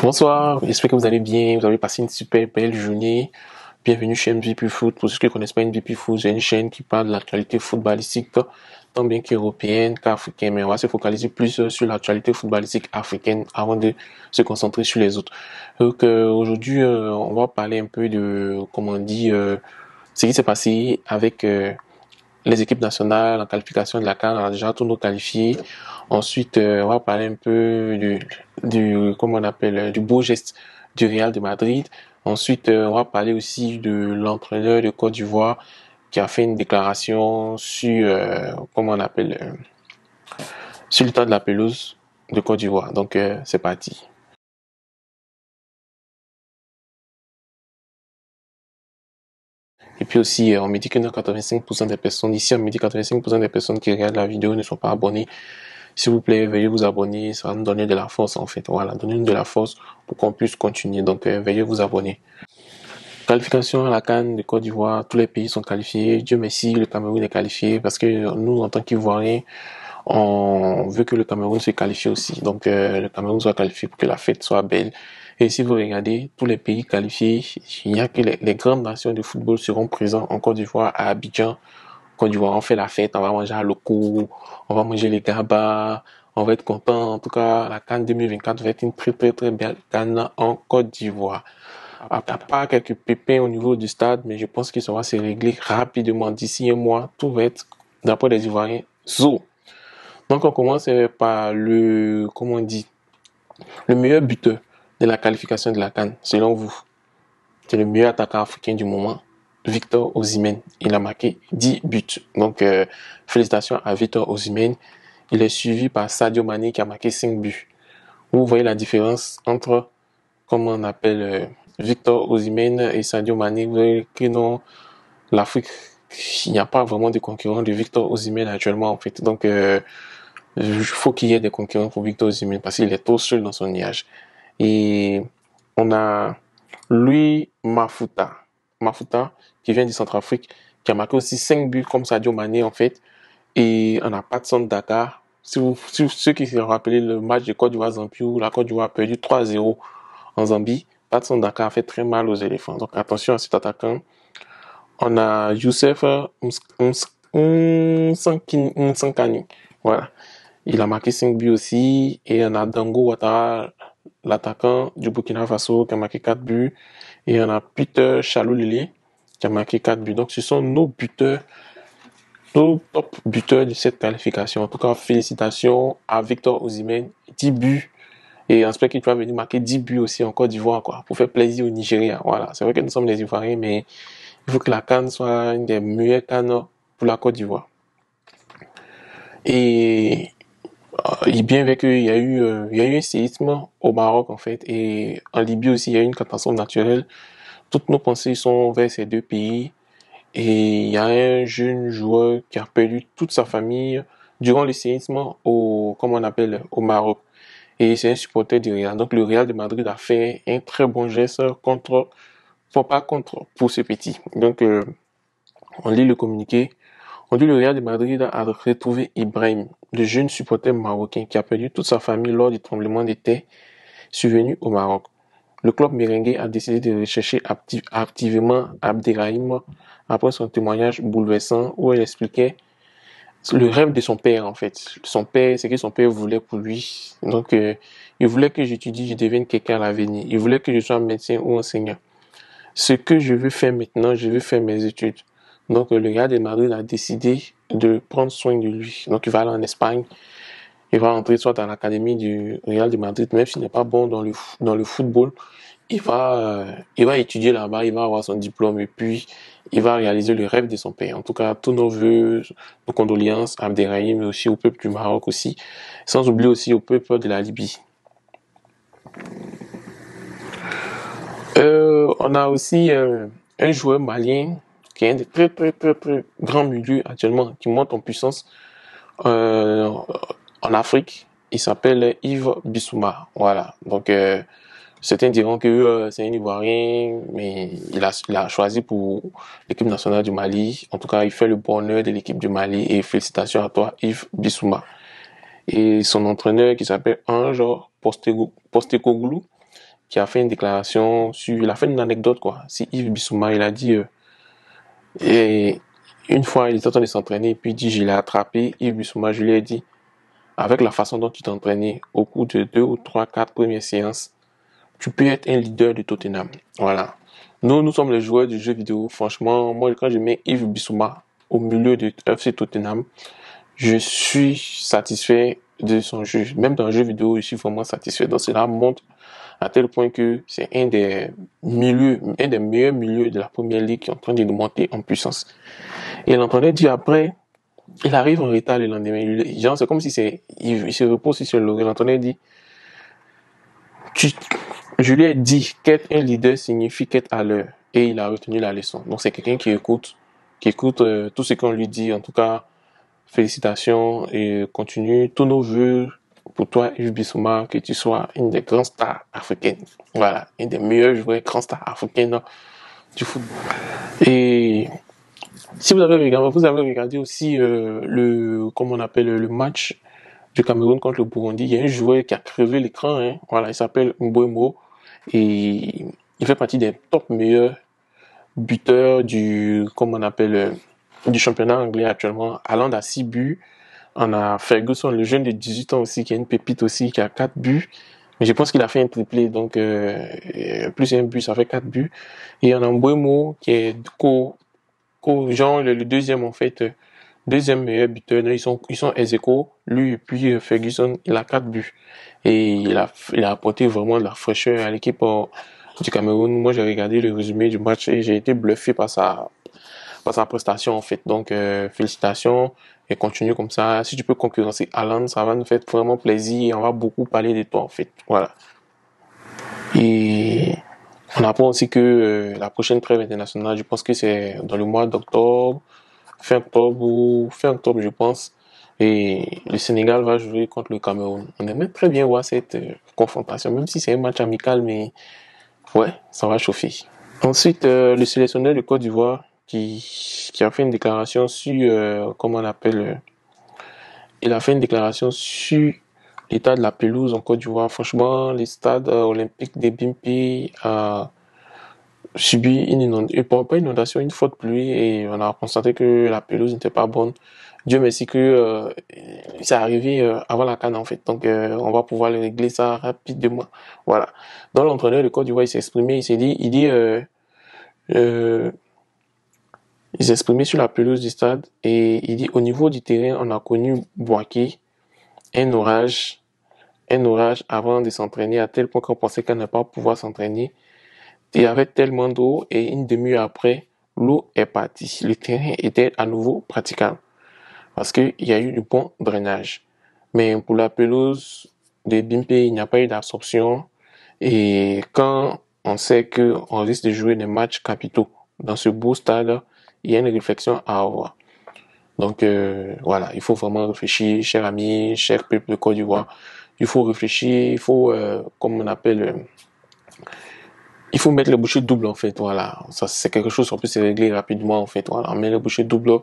Bonsoir, j'espère que vous allez bien, vous avez passé une super belle journée. Bienvenue chez MVP Foot. Pour ceux qui ne connaissent pas MVP Foot, c'est une chaîne qui parle de l'actualité footballistique, tant bien qu'européenne qu'africaine. Mais on va se focaliser plus sur l'actualité footballistique africaine avant de se concentrer sur les autres. Donc aujourd'hui, on va parler un peu de, comment on dit, ce qui s'est passé avec les équipes nationales en qualification de la CAN. On a déjà tous nos qualifiés. Ensuite, on va parler un peu comment on appelle, du beau geste du Real de Madrid. Ensuite, on va parler aussi de l'entraîneur de Côte d'Ivoire qui a fait une déclaration sur, comment on appelle, sur l'état de la pelouse de Côte d'Ivoire. Donc, c'est parti. Et puis aussi, on me dit que 85% des personnes, ici on me dit 85% des personnes qui regardent la vidéo ne sont pas abonnées. S'il vous plaît, veuillez vous abonner, ça va nous donner de la force en fait. Voilà, donnez-nous de la force pour qu'on puisse continuer. Donc, veuillez vous abonner. Qualification à la CAN de Côte d'Ivoire, tous les pays sont qualifiés. Dieu merci, le Cameroun est qualifié parce que nous, en tant qu'Ivoiriens, on veut que le Cameroun se qualifie aussi. Donc, le Cameroun soit qualifié pour que la fête soit belle. Et si vous regardez tous les pays qualifiés, il n'y a que les grandes nations de football seront présents en Côte d'Ivoire, à Abidjan. Côte d'Ivoire, on fait la fête, on va manger à Loco, on va manger les gabas, on va être content. En tout cas, la CAN 2024 va être une très très très belle CAN en Côte d'Ivoire. À part quelques pépins au niveau du stade, mais je pense que ça va se régler rapidement. D'ici un mois, tout va être, d'après les Ivoiriens, zo. Donc on commence par comment on dit, le meilleur buteur de la qualification de la CAN, selon vous. C'est le meilleur attaquant africain du moment, Victor Osimhen. Il a marqué 10 buts. Donc, félicitations à Victor Osimhen. Il est suivi par Sadio Mané qui a marqué 5 buts. Vous voyez la différence entre, comment on appelle, Victor Osimhen et Sadio Mané. Vous voyez que non, l'Afrique, il n'y a pas vraiment de concurrent de Victor Osimhen actuellement, en fait. Donc, il faut qu'il y ait des concurrents pour Victor Osimhen parce qu'il est trop seul dans son nuage. Et on a Louis Mafuta, qui vient du Centrafrique, qui a marqué aussi 5 buts comme Sadio Mané, en fait. Et on a Patson Daka. Si ceux qui se rappellent le match de Côte d'Ivoire-Zambie où la Côte d'Ivoire a perdu 3-0 en Zambie, Patson Daka a fait très mal aux éléphants. Donc attention à cet attaquant. On a Youssef Nsankani. Voilà. Il a marqué 5 buts aussi. Et on a Dango Ouattara, l'attaquant du Burkina Faso, qui a marqué 4 buts. Et on a Peter Chaloulili, qui a marqué 4 buts. Donc ce sont nos buteurs, nos top buteurs de cette qualification. En tout cas, félicitations à Victor Osimhen, 10 buts. Et on espère qu'il va venir marquer 10 buts aussi en Côte d'Ivoire, quoi, pour faire plaisir au Nigeria. Voilà. C'est vrai que nous sommes des Ivoiriens, mais il faut que la CAN soit une des meilleures CAN pour la Côte d'Ivoire. Et bien vrai qu'il y a eu un séisme au Maroc, en fait, et en Libye aussi, il y a eu une catastrophe naturelle. Toutes nos pensées sont vers ces deux pays. Et il y a un jeune joueur qui a perdu toute sa famille durant le séisme au Maroc. Et c'est un supporter du Real. Donc le Real de Madrid a fait un très bon geste pour ce petit. Donc on lit le communiqué. On dit le Real de Madrid a retrouvé Ibrahim, le jeune supporter marocain qui a perdu toute sa famille lors du tremblement de terre survenu au Maroc. Le club merengue a décidé de rechercher activement Abderrahim après son témoignage bouleversant où elle expliquait le rêve de son père, en fait. Son père, c'est que son père voulait pour lui. Donc, il voulait que j'étudie, je devienne quelqu'un à l'avenir. Il voulait que je sois médecin ou enseignant. Ce que je veux faire maintenant, je veux faire mes études. Donc, le Real de Madrid a décidé de prendre soin de lui. Donc, il va aller en Espagne. Il va entrer soit dans l'académie du Real de Madrid, même s'il n'est pas bon dans le football. Il va étudier là-bas, il va avoir son diplôme et puis il va réaliser le rêve de son père. En tout cas, tous nos vœux, nos condoléances à Abderrahim, mais aussi au peuple du Maroc aussi, sans oublier aussi au peuple de la Libye. On a aussi un joueur malien qui est un des très très très très grands milieux actuellement, qui monte en puissance en Afrique. Il s'appelle Yves Bissouma. Voilà. Donc certains diront que c'est un Ivoirien, mais il a choisi pour l'équipe nationale du Mali. En tout cas, il fait le bonheur de l'équipe du Mali et félicitations à toi, Yves Bissouma. Et son entraîneur qui s'appelle Ange Postecoglou, qui a fait une déclaration il a fait une anecdote, quoi. C'est Yves Bissouma, il a dit, et une fois, il était en train de s'entraîner, puis il dit, je l'ai attrapé, Yves Bissouma, je lui ai dit, avec la façon dont tu t'entraînais, au cours de 2 ou 3, 4 premières séances, tu peux être un leader de Tottenham. Voilà. Nous sommes les joueurs du jeu vidéo. Franchement, moi, quand je mets Yves Bissouma au milieu de FC Tottenham, je suis satisfait de son jeu. Même dans le jeu vidéo, je suis vraiment satisfait. Donc, cela montre à tel point que c'est un des meilleurs milieux de la première ligue qui est en train de monter en puissance. Et l'entraîneur dit après, il arrive en retard le lendemain. Genre, c'est comme si il se repose sur le laurier. L'entraîneur dit, je lui ai dit qu'être un leader signifie qu'être à l'heure. Et il a retenu la leçon. Donc, c'est quelqu'un qui écoute tout ce qu'on lui dit. En tout cas, félicitations et continue. Tous nos vœux pour toi, Yves Bissouma, que tu sois une des grandes stars africaines. Voilà, une des meilleures joueurs grandes stars africaines du football. Et si vous avez regardé aussi comment on appelle le match du Cameroun contre le Burundi, il y a un joueur qui a crevé l'écran. Hein. Voilà, il s'appelle Mbeumo et il fait partie des top meilleurs buteurs du championnat anglais actuellement. Haaland a 6 buts. On a Ferguson, le jeune de 18 ans aussi, qui a une pépite aussi, qui a 4 buts. Mais je pense qu'il a fait un triplé, donc plus un but, ça fait 4 buts. Et on a Mbeumo, qui est genre le deuxième en fait, deuxième meilleur buteur. Ils sont ex-aequo, lui et puis Ferguson, il a 4 buts. Et il a apporté vraiment de la fraîcheur à l'équipe du Cameroun. Moi, j'ai regardé le résumé du match et j'ai été bluffé par sa prestation en fait. Donc félicitations et continue comme ça. Si tu peux concurrencer Haaland, ça va nous faire vraiment plaisir et on va beaucoup parler de toi en fait. Voilà. Et on apprend aussi que la prochaine trêve internationale, je pense que c'est dans le mois d'octobre, fin octobre je pense. Et le Sénégal va jouer contre le Cameroun. On aimerait très bien voir cette confrontation, même si c'est un match amical, mais ouais, ça va chauffer. Ensuite, le sélectionneur de Côte d'Ivoire qui a fait une déclaration sur, il a fait une déclaration sur l'état de la pelouse en Côte d'Ivoire. Franchement, les stades olympiques des Bimpi a subi pas une inondation, une forte pluie et on a constaté que la pelouse n'était pas bonne. Dieu merci que c'est arrivé avant la CAN en fait. Donc on va pouvoir régler ça rapidement. Voilà. Donc l'entraîneur de Côte d'Ivoire il s'est exprimé, il s'est exprimé sur la pelouse du stade et il dit au niveau du terrain on a connu Boaké, un orage avant de s'entraîner à tel point qu'on pensait qu'elle n'allait pas pouvoir s'entraîner. Il y avait tellement d'eau et une demi-heure après, l'eau est partie. Le terrain était à nouveau praticable parce qu'il y a eu du bon drainage. Mais pour la pelouse de Bimpi, il n'y a pas eu d'absorption. Et quand on sait qu'on risque de jouer des matchs capitaux dans ce beau stade, il y a une réflexion à avoir. Donc voilà, il faut vraiment réfléchir, chers amis, cher peuple de Côte d'Ivoire. Il faut réfléchir, il faut, il faut mettre le bouchée double en fait. Voilà, ça c'est quelque chose qu'on peut se régler rapidement en fait. Voilà, on met le bouchée double,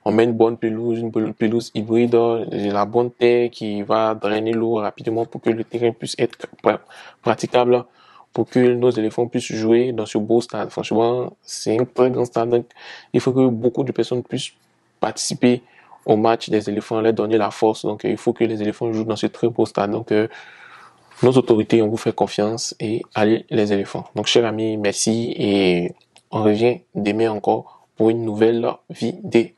on met une bonne pelouse, pelouse hybride, la bonne terre qui va drainer l'eau rapidement pour que le terrain puisse être praticable, pour que nos éléphants puissent jouer dans ce beau stade. Franchement, c'est un très grand stade. Donc, il faut que beaucoup de personnes puissent participer au match des éléphants, leur donner la force. Donc, il faut que les éléphants jouent dans ce très beau stade. Donc, nos autorités, on vous fait confiance et allez les éléphants. Donc, chers amis, merci et on revient demain encore pour une nouvelle vidéo.